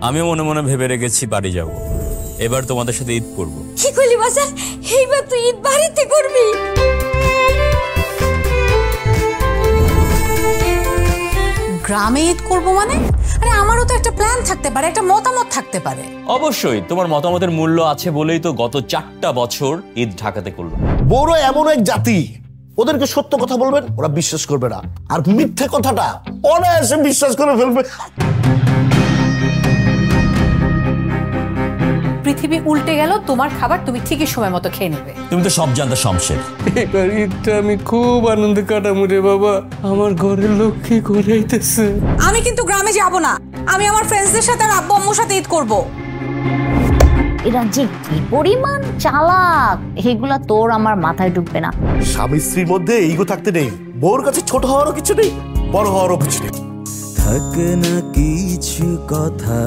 আমি মনে মনে ভেবে রেখেছি বাড়ি যাব, এবার তোমাদের সাথে ঈদ করব। কি করলি বাজার? এইবার তুই ঈদ বাড়িতে করবি? গ্রামে ঈদ করবো মানে? আরে আমারও তো একটা প্ল্যান থাকতে পারে, একটা মতামত থাকতে পারে। অবশ্যই তোমার মতামতের মূল্য আছে বলেই তো গত 4টা বছর ঈদ ঢাকাতে করলো। বড় এমন এক জাতি, ওদেরকে সত্য কথা বলবেন ওরা বিশ্বাস করবে না, আর মিথ্যে কথাটা অনায়াসে বিশ্বাস করে ফেলবে। পৃথিবী উল্টে গেল, তোমার খাবার তুমি ঠিকই সময় মতো খেয়ে নেবে। তুমি তো সব জানতে শমশের। এবার ঈদটা আমি খুব আনন্দে কাটাবো রে বাবা, আমার ঘরের লক্ষ্মী ঘুরাইতেছে। আমি কিন্তু গ্রামে যাব না, আমি আমার ফ্রেন্ডসদের সাথে আর আব্বু আম্মুর সাথে ঈদ করব। এরা যে কি পরিমাণ চালাক, এগুলা তোর আমার মাথায় ঢুকবে না। স্বামী স্ত্রীর মধ্যে ইগো থাকতে নেই, বউর কাছে ছোট হওয়ারও কিছু নেই, বড় হওয়ারও কিছু নেই। থাকে না কিছু কথা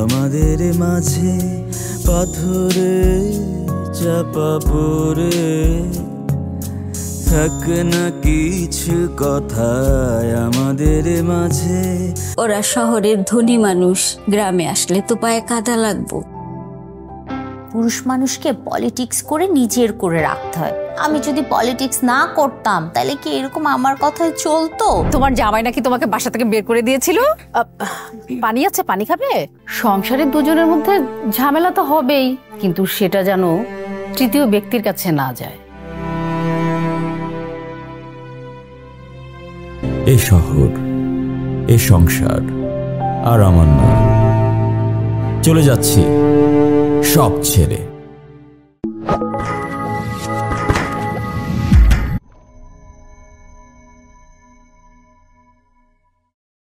আমাদের মাঝে, পাথরে চাপা পড়ে। থাকে না কিছু কথা আমাদের মাঝে। ওরা শহরের ধনী মানুষ, গ্রামে আসলে তো পায়ে কাদা লাগবো। পুরুষ মানুষকে পলিটিক্স করে নিজের করে রাখতে হয়। আমি যদি পলিটিক্স না করতাম তাহলে কি এরকম আমার কথাই চলতো? তোমার জামাই নাকি তোমাকে বাসা থেকে বের করে দিয়েছিল। পানি আছে, পানি খাবে? সংসারের দুজনের মধ্যে ঝামেলা তো হবেই, কিন্তু সেটা যেন তৃতীয় ব্যক্তির কাছে না যায়। এই শহর, এই সংসার আর আমার না, চলে যাচ্ছি সব ছেড়ে।